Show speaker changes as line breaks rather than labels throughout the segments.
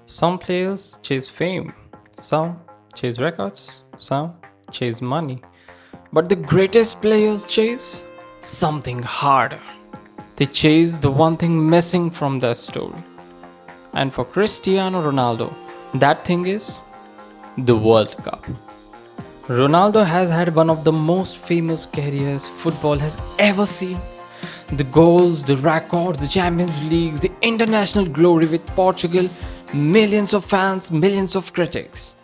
Some players chase fame, some chase records, some chase money. But the greatest players chase something harder. They chase the one thing missing from their story. And for Cristiano Ronaldo, that thing is the World Cup. Ronaldo has had one of the most famous careers football has ever seen. The goals, the records, the Champions Leagues, the international glory with Portugal, millions of fans, millions of critics.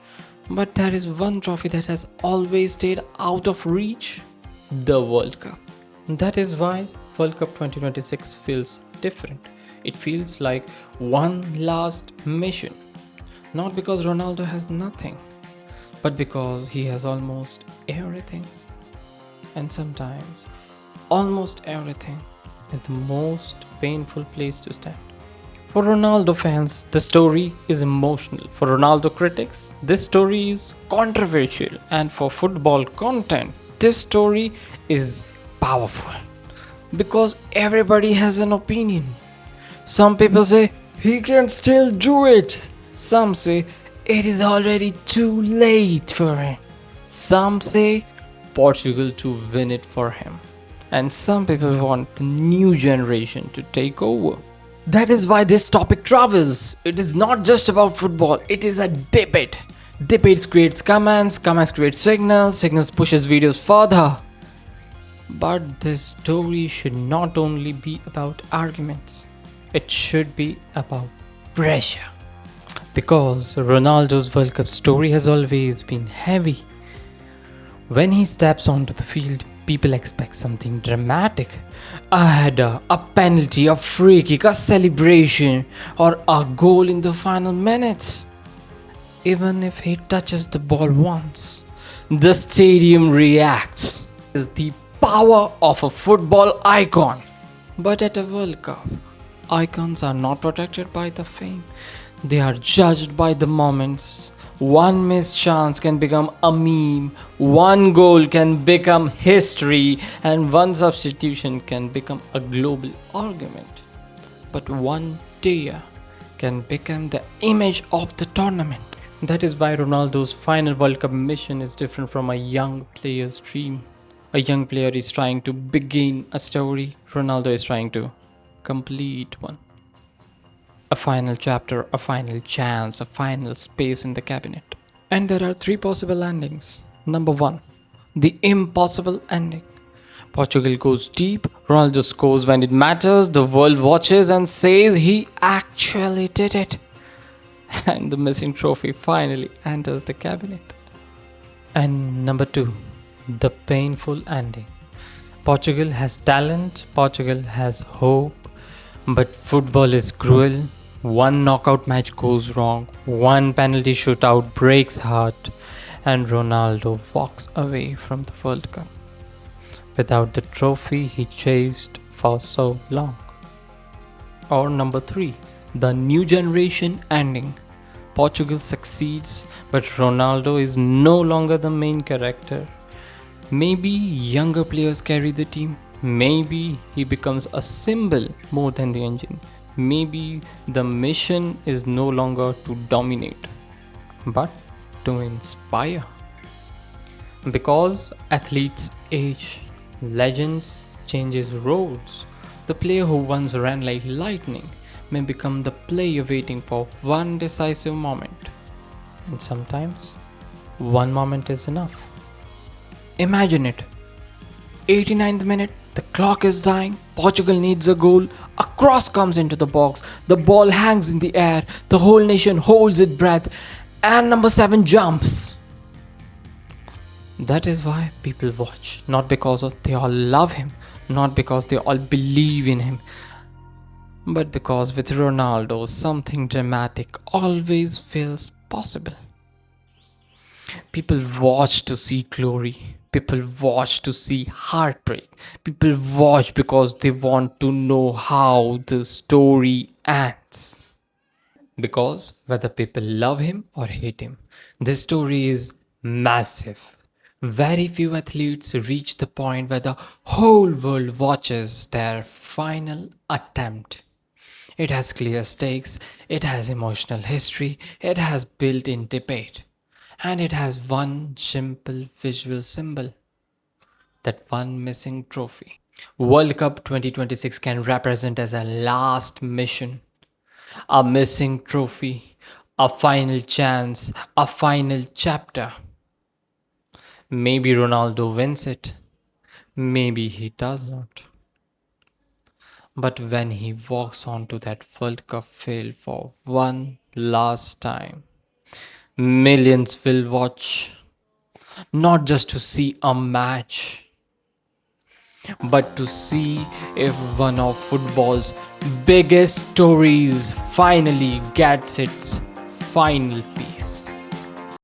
But there is one trophy that has always stayed out of reach, the World Cup. That is why World Cup 2026 feels different. It feels like one last mission. Not because Ronaldo has nothing, but because he has almost everything. And sometimes, almost everything is the most painful place to stand. For Ronaldo fans, the story is emotional. For Ronaldo critics, this story is controversial. And for football content, this story is powerful. Because everybody has an opinion. Some people say he can still do it. Some say it is already too late for him. Some say Portugal to win it for him. And some people want the new generation to take over. That is why this topic travels. It is not just about football, it is a debate. Debates creates comments, comments create signals, signals pushes videos further. But this story should not only be about arguments, it should be about pressure. Because Ronaldo's World Cup story has always been heavy. When he steps onto the field, people expect something dramatic. A header, a penalty, a free kick, a celebration, or a goal in the final minutes. Even if he touches the ball once, the stadium reacts. It's the power of a football icon. But at a World Cup, icons are not protected by the fame. They are judged by the moments. One missed chance can become a meme, one goal can become history, and one substitution can become a global argument. But one tear can become the image of the tournament. That is why Ronaldo's final World Cup mission is different from a young player's dream. A young player is trying to begin a story, Ronaldo is trying to complete one. A final chapter, a final chance, a final space in the cabinet. And there are three possible endings. Number one, the impossible ending. Portugal goes deep, Ronaldo scores when it matters, the world watches and says he actually did it. And the missing trophy finally enters the cabinet. And number two, the painful ending. Portugal has talent, Portugal has hope, but football is cruel. One knockout match goes wrong, one penalty shootout breaks heart, and Ronaldo walks away from the World Cup without the trophy he chased for so long. Or number three, the new generation ending. Portugal succeeds, but Ronaldo is no longer the main character. Maybe younger players carry the team. Maybe he becomes a symbol more than the engine. Maybe the mission is no longer to dominate, but to inspire. Because athletes age, legends changes roles. The player who once ran like lightning may become the player waiting for one decisive moment. And sometimes, one moment is enough. Imagine it. 89th minute, the clock is dying, Portugal needs a goal, a cross comes into the box, the ball hangs in the air, the whole nation holds its breath, and number 7 jumps. That is why people watch, not because they all love him, not because they all believe in him, but because with Ronaldo, something dramatic always feels possible. People watch to see glory. People watch to see heartbreak. People watch because they want to know how the story ends. Because whether people love him or hate him, this story is massive. Very few athletes reach the point where the whole world watches their final attempt. It has clear stakes, it has emotional history, it has built in debate, and it has one simple visual symbol, that one missing trophy. World Cup 2026 can represent as a last mission, a missing trophy, a final chance, a final chapter. Maybe Ronaldo wins it, maybe he does not. But when he walks onto that World Cup field for one last time, millions will watch, not just to see a match, but to see if one of football's biggest stories finally gets its final piece.